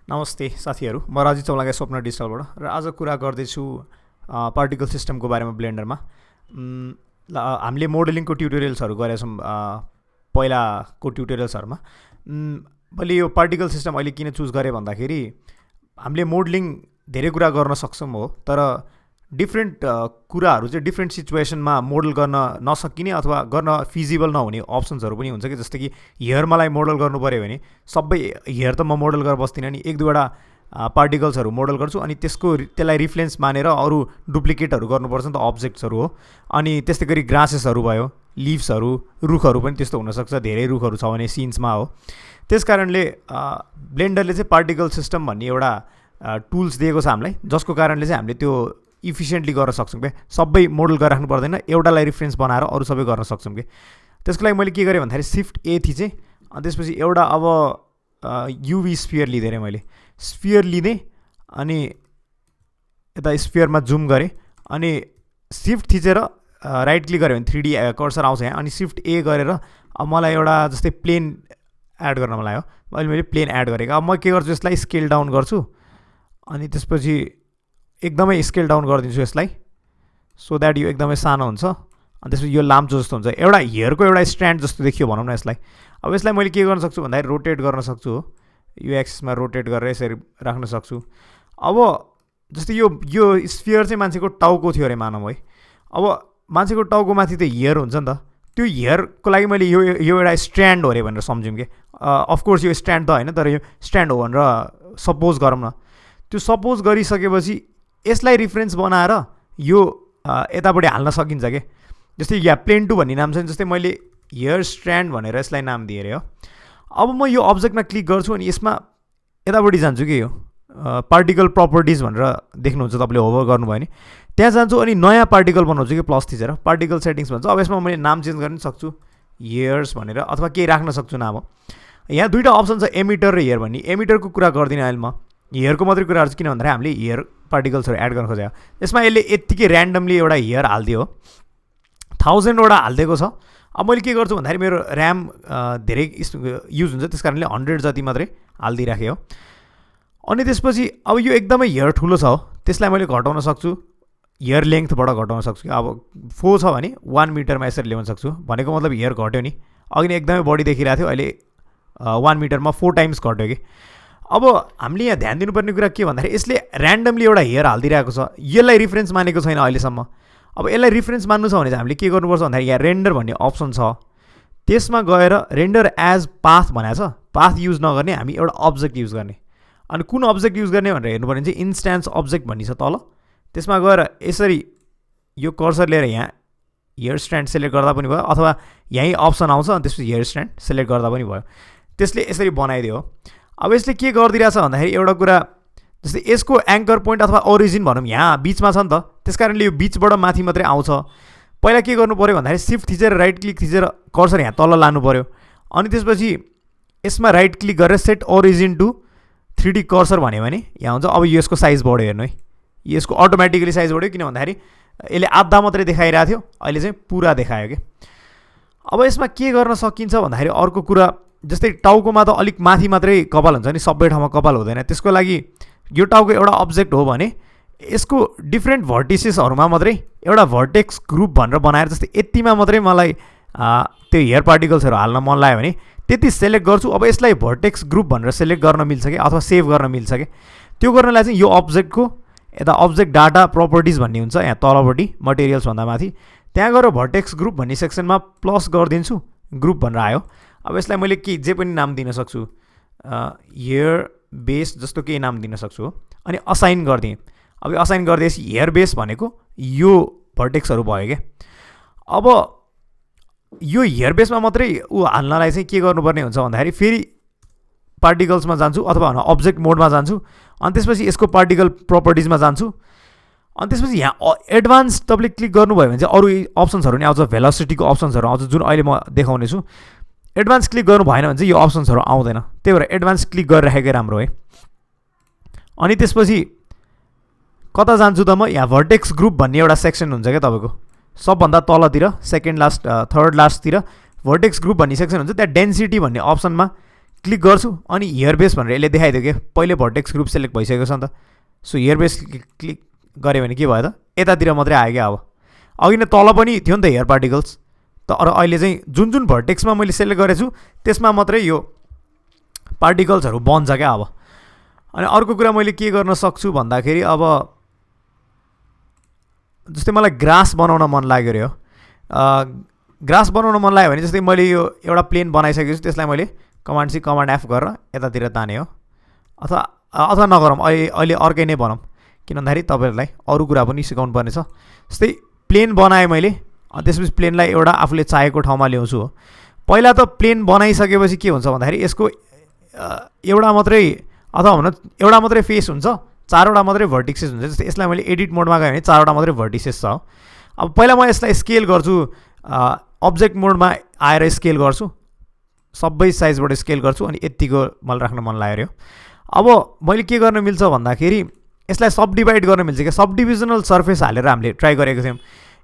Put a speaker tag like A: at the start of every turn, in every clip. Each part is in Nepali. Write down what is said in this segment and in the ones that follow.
A: नमस्ते साथीहरू, म राजीव चौलागा स्वप्न डिजिटलबाट र आज कुरा गर्दैछु पार्टिकल सिस्टमको बारेमा ब्लेन्डरमा। हामीले मोडलिङको ट्युटोरियल्सहरू गरेका छौँ पहिलाको ट्युटोरियल्सहरूमा। मैले यो पार्टिकल सिस्टम अहिले किन चुज गरेँ भन्दाखेरि हामीले मोडलिङ धेरै कुरा गर्न सक्छौँ हो, तर डिफ्रेन्ट कुराहरू चाहिँ डिफ्रेन्ट सिचुएसनमा मोडल गर्न नसकिने अथवा गर्न फिजिबल नहुने अप्सन्सहरू पनि हुन्छ कि, जस्तै कि हेयर मलाई मोडल गर्नु पऱ्यो भने सबै हेयर त म मोडल गरेर बस्दिनँ नि, एक दुईवटा पार्टिकल्सहरू मोडल गर्छु अनि त्यसलाई रिफ्लेन्स मानेर अरू डुप्लिकेटहरू गर्नुपर्छ नि त, अब्जेक्ट्सहरू हो। अनि त्यस्तै गरी ग्रासेसहरू भयो, लिभ्सहरू, रुखहरू पनि त्यस्तो हुनसक्छ, धेरै रुखहरू छ भने सिन्समा हो। त्यस कारणले ब्लेन्डरले चाहिँ पार्टिकल सिस्टम भन्ने एउटा टुल्स दिएको छ हामीलाई, जसको कारणले चाहिँ हामीले त्यो इफिसियन्टली गर्न सक्छौँ क्या। सबै मोडल गरेर राख्नु पर्दैन, एउटालाई रिफरेन्स बनाएर अरू सबै गर्न सक्छौँ कि। त्यसको लागि मैले के गरेँ भन्दाखेरि सिफ्ट ए थिचेँ, अनि त्यसपछि एउटा अब युभी स्फियर लिँदै रहेँ मैले। स्फियर लिँदै अनि यता स्फियरमा जुम गरेँ अनि सिफ्ट थिचेर राइट क्लिक गऱ्यो भने 3D कर्सर आउँछ यहाँ, अनि सिफ्ट ए गरेर अब मलाई एउटा जस्तै प्लेन एड गर्न मलाई हो, मैले प्लेन एड गरेको। अब म के गर्छु, यसलाई स्केल डाउन गर्छु अनि त्यसपछि एकदमै स्केल डाउन गरिदिन्छु यसलाई, सो द्याट यो एकदमै सानो हुन्छ। अनि त्यसपछि यो लाम्चो जस्तो हुन्छ, एउटा हेयरको एउटा स्ट्यान्ड जस्तो देखियो भनौँ न यसलाई। अब यसलाई मैले के गर्न सक्छु भन्दाखेरि रोटेट गर्न सक्छु हो, यो एक्सिसमा रोटेट गरेर यसरी राख्न सक्छु। अब जस्तै यो स्फियर चाहिँ मान्छेको टाउको थियो अरे मानौँ है। अब मान्छेको टाउकोमाथि त हेयर हुन्छ नि त, त्यो हेयरको लागि मैले यो एउटा स्ट्यान्ड हो अरे भनेर सम्झौँ कि। अफकोर्स यो स्ट्यान्ड त होइन, तर यो स्ट्यान्ड हो भनेर सपोज गरौँ न। त्यो सपोज गरिसकेपछि यसलाई रिफरेन्स बनाएर यो यतापट्टि हाल्न सकिन्छ क्या। जस्तै यहाँ प्लेन 2 भन्ने नाम छ, जस्तै मैले हेयर स्ट्यान्ड भनेर यसलाई नाम दिएँ अरे हो। अब म यो अब्जेक्टमा क्लिक गर्छु अनि यसमा यतापट्टि जान्छु कि, यो पार्टिकल प्रपर्टिज भनेर देख्नुहुन्छ तपाईँले, होभर गर्नुभयो भने त्यहाँ जान्छु अनि नयाँ पार्टिकल बनाउँछु कि, प्लस थिचेर पार्टिकल सेटिङ्स भन्छ। अब यसमा मैले नाम चेन्ज गर्न सक्छु, हेयर्स भनेर, अथवा केही राख्न सक्छु नाम हो। यहाँ दुईवटा अप्सन छ, एमिटर र हेयर भन्ने। एमिटरको कुरा गर्दिनँ अहिले म, हेयरको मात्रै कुरा गर्छु, किन भन्दाखेरि हामीले हेयर पार्टिकल्सहरू एड गर्न खोजेको। यसमा यसले यत्तिकै ऱ्यान्डमली एउटा हेयर हालिदियो, 1000वटा हालिदिएको छ। अब मैले के गर्छु भन्दाखेरि मेरो ऱ्याम धेरै युज हुन्छ, त्यस कारणले 100 जति मात्रै हालिदिइराखेँ हो। अनि त्यसपछि अब यो एकदमै हेयर ठुलो छ हो, त्यसलाई मैले घटाउन सक्छु, हेयर लेन्थबाट घटाउन सक्छु। अब 4 छ भने 1 मिटरमा यसरी ल्याउन सक्छु, भनेको मतलब हेयर घट्यो नि। अघि नै एकदमै बढी देखिरहेको थियो, अहिले 1 मिटरमा 4 टाइम्स घट्यो कि। अब हामीले यहाँ ध्यान दिनुपर्ने कुरा के भन्दाखेरि यसले ऱ्यान्डमली एउटा हेयर हालिदिइरहेको छ, यसलाई रिफरेन्स मानेको छैन अहिलेसम्म। अब यसलाई रिफरेन्स मान्नु छ भने चाहिँ हामीले के गर्नुपर्छ भन्दाखेरि यहाँ रेन्डर भन्ने अप्सन छ, त्यसमा गएर रेन्डर एज पाथ भनेको छ, पाथ युज नगर्ने, हामी एउटा अब्जेक्ट युज गर्ने। अनि कुन अब्जेक्ट युज गर्ने भनेर हेर्नु पर्ने चाहिँ इन्स्ट्यान्स अब्जेक्ट भन्ने छ तल, त्यसमा गएर यसरी यो कर्सर लिएर यहाँ हेयर स्ट्यान्ड सेलेक्ट गर्दा पनि भयो, अथवा यहीँ अप्सन आउँछ अनि त्यसपछि हेयर स्ट्यान्ड सेलेक्ट गर्दा पनि भयो। त्यसले यसरी बनाइदियो। अब यसले के गरिदिरहेछ भन्दाखेरि एउटा कुरा, जस्तै यसको एङ्कर पोइन्ट अथवा ओरिजिन भनौँ यहाँ बिचमा छ नि त, त्यस कारणले यो बिचबाट माथि मात्रै आउँछ। पहिला के गर्नु पऱ्यो भन्दाखेरि सिफ्ट थिचेर राइट क्लिक थिचेर कर्सर यहाँ तल लानु पऱ्यो, अनि त्यसपछि यसमा राइट क्लिक गरेर set origin to 3D cursor भन्यो भने यहाँ हुन्छ। अब यसको साइज बढ्यो हेर्नु है, यसको अटोमेटिकली साइज बढ्यो, किन भन्दाखेरि यसले आधा मात्रै देखाइरहेको थियो, अहिले चाहिँ पुरा देखायो कि। अब यसमा के गर्न सकिन्छ भन्दाखेरि अर्को कुरा, जस्तै टाउकोमा त अलिक माथि मात्रै कपाल हुन्छ नि, सबै ठाउँमा कपाल हुँदैन। त्यसको लागि यो टाउको एउटा अब्जेक्ट हो भने यसको डिफ्रेन्ट भर्टिसेसहरूमा मात्रै एउटा भर्टेक्स ग्रुप भनेर बनाएर, जस्तै यतिमा मात्रै मलाई त्यो हेयर पार्टिकल्सहरू हाल्न मन लाग्यो भने त्यति सेलेक्ट गर्छु। अब यसलाई भर्टेक्स ग्रुप भनेर सेलेक्ट गर्न मिल्छ कि, अथवा सेभ गर्न मिल्छ कि। त्यो गर्नलाई चाहिँ यो अब्जेक्टको यता अब्जेक्ट डाटा प्रपर्टिज भन्ने हुन्छ यहाँ तलपट्टि मटेरियल्सभन्दा माथि, त्यहाँ गएर भर्टेक्स ग्रुप भन्ने सेक्सनमा प्लस गरिदिन्छु, ग्रुप भनेर आयो। अब यसलाई मैले के जे पनि नाम दिन सक्छु, हेयर बेस जस्तो केही नाम दिन सक्छु हो, अनि असाइन गरिदिएँ। अब असाइन गरिदिएपछि हेयर बेस भनेको यो भर्टेक्सहरू भयो क्या। अब यो हेयर बेसमा मात्रै हाल्नलाई चाहिँ के गर्नुपर्ने हुन्छ भन्दाखेरि फेरि पार्टिकल्समा जान्छु, अथवा अब्जेक्ट मोडमा जान्छु, अनि त्यसपछि यसको पार्टिकल प्रपर्टिजमा जान्छु, अनि त्यसपछि यहाँ एडभान्स तपाईँले क्लिक गर्नुभयो भने चाहिँ अरू अप्सन्सहरू नि आउँछ, भेलोसिटीको अप्सन्सहरू आउँछ, जुन अहिले म देखाउने छु। एडभान्स क्लिक गर्नु भएन भने चाहिँ यो अप्सन्सहरू आउँदैन, त्यही भएर एडभान्स क्लिक गरिराखेकै राम्रो है। अनि त्यसपछि कता जान्छु त म, यहाँ भर्टेक्स ग्रुप भन्ने एउटा सेक्सन हुन्छ क्या तपाईँको, सबभन्दा तलतिर सेकेन्ड लास्ट थर्ड लास्टतिर भर्टेक्स ग्रुप भन्ने सेक्सन हुन्छ। त्यहाँ डेन्सिटी भन्ने अप्सनमा क्लिक गर्छु अनि हियर बेस भनेर यसले देखाइदियो कि पहिले भर्टेक्स ग्रुप सेलेक्ट भइसकेको छ नि त। सो हियर बेस क्लिक गऱ्यो भने के भयो त, यतातिर मात्रै आयो क्या। अब अघि नै तल पनि थियो नि त हेयर पार्टिकल्स, तर अहिले चाहिँ जुन जुन भर्टेक्समा मैले सेलेक्ट गरेको छु त्यसमा मात्रै यो पार्टिकल्सहरू बन्छ क्या। अब अनि अर्को कुरा मैले के गर्न सक्छु भन्दाखेरि, अब जस्तै मलाई ग्रास बनाउन मन लाग्यो अरे हो, ग्रास बनाउन मन लाग्यो भने जस्तै मैले यो एउटा प्लेन बनाइसकेको छु, त्यसलाई मैले कमान्ड सी कमान्ड एफ गरेर यतातिर ताने हो, अथवा नगरौँ, अहिले अर्कै नै बनाऊँ, किन भन्दाखेरि तपाईँहरूलाई अरू कुरा पनि सिकाउनु पर्नेछ। जस्तै प्लेन बनाएँ मैले, अनि त्यसपछि प्लेनलाई एउटा आफूले चाहेको ठाउँमा ल्याउँछु हो। पहिला त प्लेन बनाइसकेपछि के हुन्छ भन्दाखेरि यसको एउटा मात्रै अथवा भनौँ एउटा मात्रै फेस हुन्छ, चारवटा मात्रै भर्टिसेस हुन्छ। जस्तै यसलाई मैले एडिट मोडमा गएँ भने चारवटा मात्रै भर्टिसेस छ। अब पहिला म यसलाई स्केल गर्छु, अब्जेक्ट मोडमा आएर स्केल गर्छु, सबै साइजबाट स्केल गर्छु, अनि यतिको मलाई राख्न मन लाग्यो। अब मैले के गर्न मिल्छ भन्दाखेरि यसलाई सब डिभाइड गर्न मिल्छ क्या। सब डिभिजनल सर्फेस हालेर हामीले ट्राई गरेको थियौँ।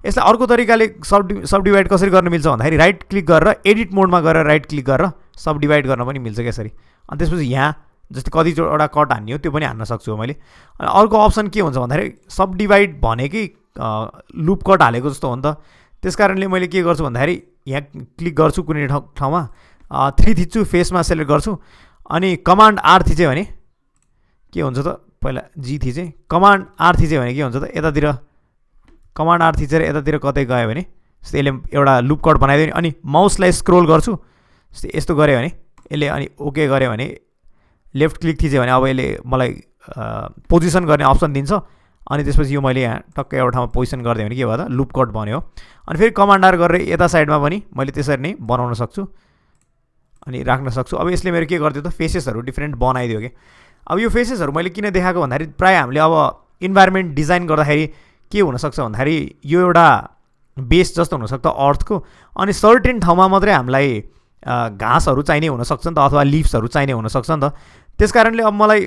A: यसलाई अर्को तरिकाले सब डिभाइड कसरी गर्न मिल्छ भन्दाखेरि राइट क्लिक गरेर एडिट मोडमा गएर राइट क्लिक गरेर सब डिभाइड गर्न पनि मिल्छ यसरी। अनि त्यसपछि यहाँ जस्तै कतिवटा कट हान्ने हो त्यो पनि हान्न सक्छु मैले। अनि अर्को अप्सन के हुन्छ भन्दाखेरि सब डिभाइड भनेकै लुप कट हालेको जस्तो हो नि त। त्यस कारणले मैले के गर्छु भन्दाखेरि यहाँ क्लिक गर्छु कुनै ठाउँमा, 3 थिच्छु, फेसमा सेलेक्ट गर्छु, अनि कमान्ड आर थिचेँ भने के हुन्छ त, पहिला जी थिचेँ, कमान्ड आर थिचेँ भने के हुन्छ त, यतातिर कमान्ड आर थिचेर यतातिर कतै गयो भने जस्तै यसले एउटा लुप कट बनाइदियो अनि माउसलाई स्क्रोल गर्छु, जस्तै यस्तो गऱ्यो भने यसले, अनि ओके गऱ्यो भने लेफ्ट क्लिक थिचेँ भने अब यसले मलाई पोजिसन गर्ने अप्सन दिन्छ। अनि त्यसपछि यो मैले यहाँ टक्कै एउटा ठाउँमा पोजिसन गरिदिएँ भने के भयो त, लुप कट बन्यो। अनि फेरि कमान्ड आर गरेर यता साइडमा पनि मैले त्यसरी नै बनाउन सक्छु अनि राख्न सक्छु। अब यसले मेरो के गरिदियो त, फेसेसहरू डिफ्रेन्ट बनाइदियो कि। अब यो फेसेसहरू मैले किन देखाएको भन्दाखेरि प्रायः हामीले अब इन्भाइरोमेन्ट डिजाइन गर्दाखेरि के हुनसक्छ भन्दाखेरि यो एउटा बेस जस्तो हुनसक्छ अर्थको, अनि सर्टेन ठाउँमा मात्रै हामीलाई घाँसहरू चाहिने हुनसक्छ नि त, अथवा लिभ्सहरू चाहिने हुनसक्छ नि त। त्यस कारणले अब मलाई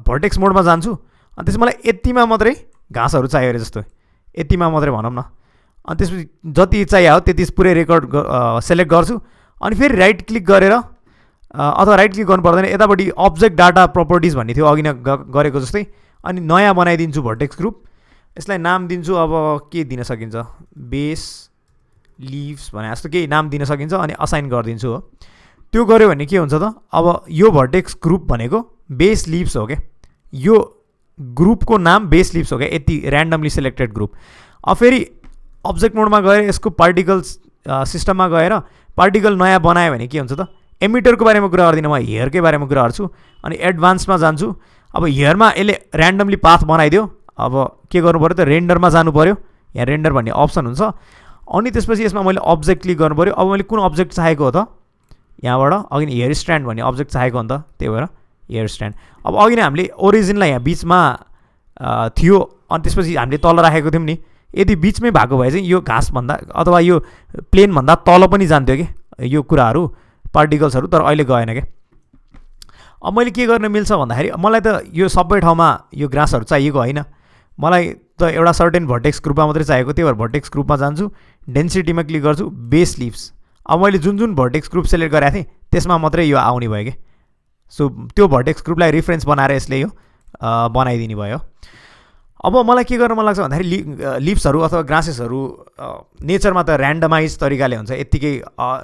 A: भर्टेक्स मोडमा जान्छु, अनि त्यसमा मलाई यतिमा मात्रै घाँसहरू चाहियो अरे जस्तो, यतिमा मात्रै भनौँ न। अनि त्यसपछि जति चाहियो हो त्यति पुरै रेकर्ड सेलेक्ट गर्छु, अनि फेरि राइट क्लिक गरेर अथवा राइट क्लिक गर्नु पर्दैन, यतापट्टि अब्जेक्ट डाटा प्रपर्टिज भन्ने थियो अघि नै गरेको जस्तै, अनि नयाँ बनाइदिन्छु भर्टेक्स ग्रुप। यसलाई नाम दिन्छु, अब के दिन सकिन्छ, बेस लिभ्स भने जस्तो केही नाम दिन सकिन्छ, अनि असाइन गरिदिन्छु हो। त्यो गऱ्यो भने के हुन्छ त, अब यो भर्टेक्स ग्रुप भनेको बेस लिभ्स हो क्या, यो ग्रुपको नाम बेस लिभ्स हो क्या, यति ऱ्यान्डमली सिलेक्टेड ग्रुप। अब फेरि अब्जेक्ट मोडमा गएर यसको पार्टिकल्स सिस्टममा गएर पार्टिकल नयाँ बनायो भने के हुन्छ त, एमिटरको बारेमा कुरा गर्दिनँ म, हेयरकै बारेमा कुरा गर्छु। अनि एडभान्समा जान्छु, अब हेयरमा यसले ऱ्यान्डमली पाथ बनाइदियो। अब के गर्नु पऱ्यो त, रेन्डरमा जानु पऱ्यो, यहाँ रेन्डर भन्ने अप्सन हुन्छ, अनि त्यसपछि यसमा मैले अब्जेक्ट क्लिक गर्नु पऱ्यो। अब मैले कुन अब्जेक्ट चाहेको हो त, यहाँबाट अघि हेयर स्ट्यान्ड भन्ने अब्जेक्ट चाहेको हो नि त, त्यही भएर हेयर स्ट्यान्ड। अब अघि नै हामीले ओरिजिनलाई यहाँ बिचमा थियो, अनि त्यसपछि हामीले तल राखेको थियौँ नि, यदि बिचमै भएको भए चाहिँ यो घाँसभन्दा अथवा यो प्लेनभन्दा तल पनि जान्थ्यो कि यो कुराहरू पार्टिकल्सहरू, तर अहिले गएन क्या। अब मैले के गर्न मिल्छ भन्दाखेरि मलाई त यो सबै ठाउँमा यो ग्रासहरू चाहिएको होइन, मलाई त एउटा सर्टेन भर्टेक्स ग्रुपमा मात्रै चाहिएको, त्यही भएर भर्टेक्स ग्रुपमा जान्छु, डेन्सिटीमा क्लिक गर्छु, बेस लिभ्स। अब मैले जुन जुन भर्टेक्स ग्रुप सेलेक्ट गरेको थिएँ त्यसमा मात्रै यो आउने भयो कि। सो त्यो भर्टेक्स ग्रुपलाई रिफरेन्स बनाएर यसले यो बनाइदिने भयो। अब मलाई के गर्न मन लाग्छ भन्दाखेरि लिभ्सहरू अथवा ग्रासेसहरू नेचरमा त ऱ्यान्डमाइज तरिकाले हुन्छ, यत्तिकै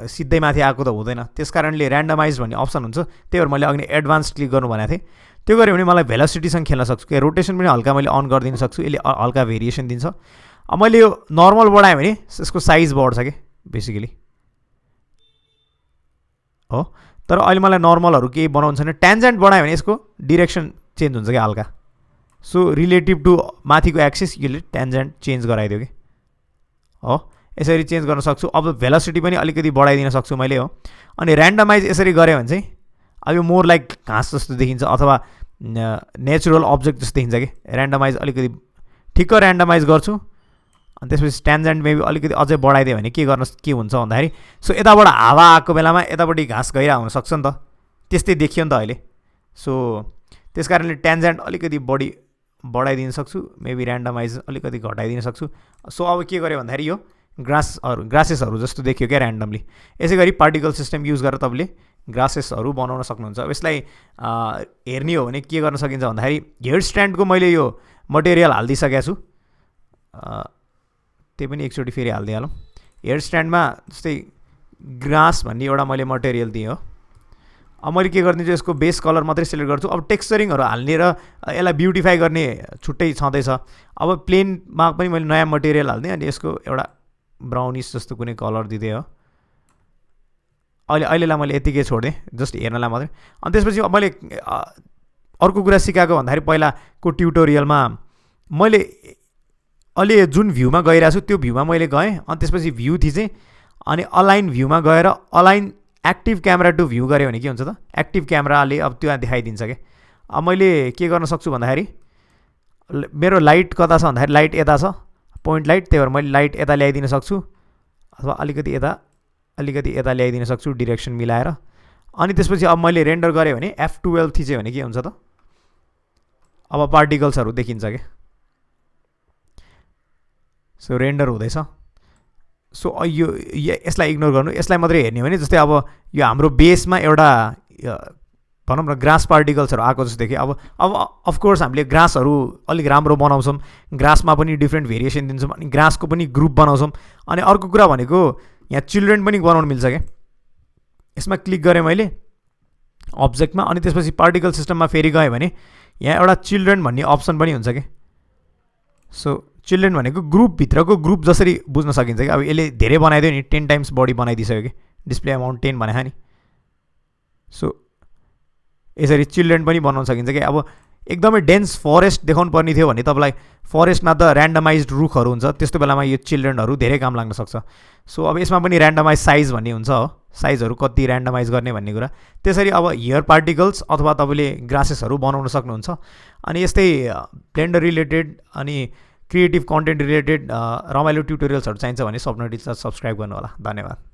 A: सिधै माथि आएको त हुँदैन। त्यस कारणले ऱ्यान्डमाइज भन्ने अप्सन हुन्छ, त्यही भएर मैले अघि एडभान्स क्लिक गर्नु भनेको थिएँ। त्यो गऱ्यो भने मलाई भेलोसिटीसँग खेल्न सक्छु कि, रोटेसन पनि हल्का मैले अन गरिदिन सक्छु, यसले हल्का भेरिएसन दिन्छ। अब मैले यो नर्मल बढाएँ भने यसको साइज बढ्छ कि बेसिकली हो, तर अहिले मलाई नर्मलहरू केही बनाउनु छैन। ट्यान्जेन्ट बढायो भने यसको डिरेक्सन चेन्ज हुन्छ क्या हल्का, सो रिलेटिभ टु माथिको एक्सिस यसले ट्यान्जेन्ट चेन्ज गराइदियो कि हो, यसरी चेन्ज गर्न सक्छु। अब भेलोसिटी पनि अलिकति बढाइदिन सक्छु मैले हो। अनि ऱ्यान्डमाइज यसरी गऱ्यो भने चाहिँ अब यो मोर लाइक घाँस जस्तो देखिन्छ अथवा नेचुरल अब्जेक्ट जस्तो देखिन्छ कि। ऱ्यान्डमाइज अलिकति ठिक्क ऱ्यान्डमाइज गर्छु, अनि त्यसपछि ट्यान्जेन्ट मेबी अलिकति अझै बढाइदियो भने के हुन्छ भन्दाखेरि, सो यताबाट हावा आएको बेलामा यतापट्टि घाँस गइरहेको हुनसक्छ नि त, त्यस्तै देखियो नि त अहिले। सो त्यस कारणले ट्यान्जेन्ट अलिकति बढाइदिन सक्छु, मेबी ऱ्यान्डमाइज अलिकति घटाइदिन सक्छु। सो अब के गर्यो भन्दाखेरि यो ग्रासेसहरू जस्तो देखियो क्या ऱ्यान्डमली। यसै गरी पार्टिकल सिस्टम युज गरेर तपाईँले ग्रासेसहरू बनाउन सक्नुहुन्छ। अब यसलाई हेर्ने हो भने के गर्न सकिन्छ भन्दाखेरि हेयर स्ट्यान्डको मैले यो मटेरियल हालिदिइसकेको छु, त्यही पनि एकचोटि फेरि हालिदिइहालौँ। हेयर स्ट्यान्डमा जस्तै ग्रास भन्ने एउटा मैले मटेरियल दिएँ हो। अब मैले के गरिदिन्छु, यसको बेस कलर मात्रै सिलेक्ट गर्छु। अब टेक्स्चरिङहरू हाल्ने र यसलाई ब्युटिफाई गर्ने छुट्टै छँदैछ। अब प्लेनमा पनि मैले नयाँ मटेरियल हालिदिएँ अनि यसको एउटा ब्राउनिस जस्तो कुनै कलर दिँदै हो। अहिलेलाई मैले यतिकै छोडिदिएँ जस्ट हेर्नलाई मात्रै। अनि त्यसपछि मैले अर्को कुरा सिकाएको भन्दाखेरि पहिलाको ट्युटोरियलमा मैले अहिले जुन भ्यूमा गइरहेको छु त्यो भ्यूमा मैले गएँ, अनि त्यसपछि भ्यू थिचेँ, अनि अलाइन भ्यूमा गएर align active camera to view गऱ्यो भने के हुन्छ त, एक्टिभ क्यामेराले अब त्यो देखाइदिन्छ क्या। अब मैले के गर्न सक्छु भन्दाखेरि मेरो लाइट कता छ भन्दाखेरि लाइट यता छ, पोइन्ट लाइट, त्यही भएर मैले लाइट यता ल्याइदिन सक्छु अथवा अलिकति यता ल्याइदिन सक्छु डिरेक्सन मिलाएर। अनि त्यसपछि अब मैले रेन्डर गरेँ भने F12 थिचेँ भने के हुन्छ त, अब पार्टिकल्सहरू देखिन्छ क्या। सो रेन्डर हुँदैछ। सो यो यसलाई इग्नोर गर्नु, यसलाई मात्रै हेर्ने हो भने जस्तै अब यो हाम्रो बेसमा एउटा भनौँ न ग्रास पार्टिकल्सहरू आएको जस्तो देख्यो। अब अफकोर्स हामीले ग्रासहरू अलिक राम्रो बनाउँछौँ, ग्रासमा पनि डिफ्रेन्ट भेरिएसन दिन्छौँ, अनि ग्रासको पनि ग्रुप बनाउँछौँ। अनि अर्को कुरा भनेको यहाँ चिल्ड्रेन पनि बनाउनु मिल्छ क्या। यसमा क्लिक गरेँ मैले अब्जेक्टमा, अनि त्यसपछि पार्टिकल सिस्टममा फेरि गएँ भने यहाँ एउटा चिल्ड्रेन भन्ने अप्सन पनि हुन्छ क्या। सो चिल्ड्रेन भनेको ग्रुपभित्रको ग्रुप जसरी बुझ्न सकिन्छ कि अब यसले धेरै बनाइदियो नि, 10 टाइम्स बढी बनाइदिइसक्यो कि, डिस्प्ले अमाउन्ट 10 भने नि। सो यसरी चिल्ड्रेन पनि बनाउन सकिन्छ कि। अब एकदमै डेन्स फरेस्ट देखाउनु पर्ने थियो भने तपाईँलाई फरेस्टमा त ऱ्यान्डमाइज्ड रुखहरू हुन्छ, त्यस्तो बेलामा यो चिल्ड्रेनहरू धेरै काम लाग्न सक्छ। सो अब यसमा पनि ऱ्यान्डमाइज साइज भन्ने हुन्छ हो, साइजहरू कति ऱ्यान्डमाइज गर्ने भन्ने कुरा। त्यसरी अब हेयर पार्टिकल्स अथवा तपाईँले ग्रासेसहरू बनाउन सक्नुहुन्छ। अनि यस्तै ब्लेन्डर रिलेटेड अनि क्रिएटिभ कन्टेन्ट रिलेटेड रमाइलो ट्युटोरियल्सहरू चाहिन्छ भने स्वप्न डिजिटल सब्सक्राइब गर्नु होला। धन्यवाद।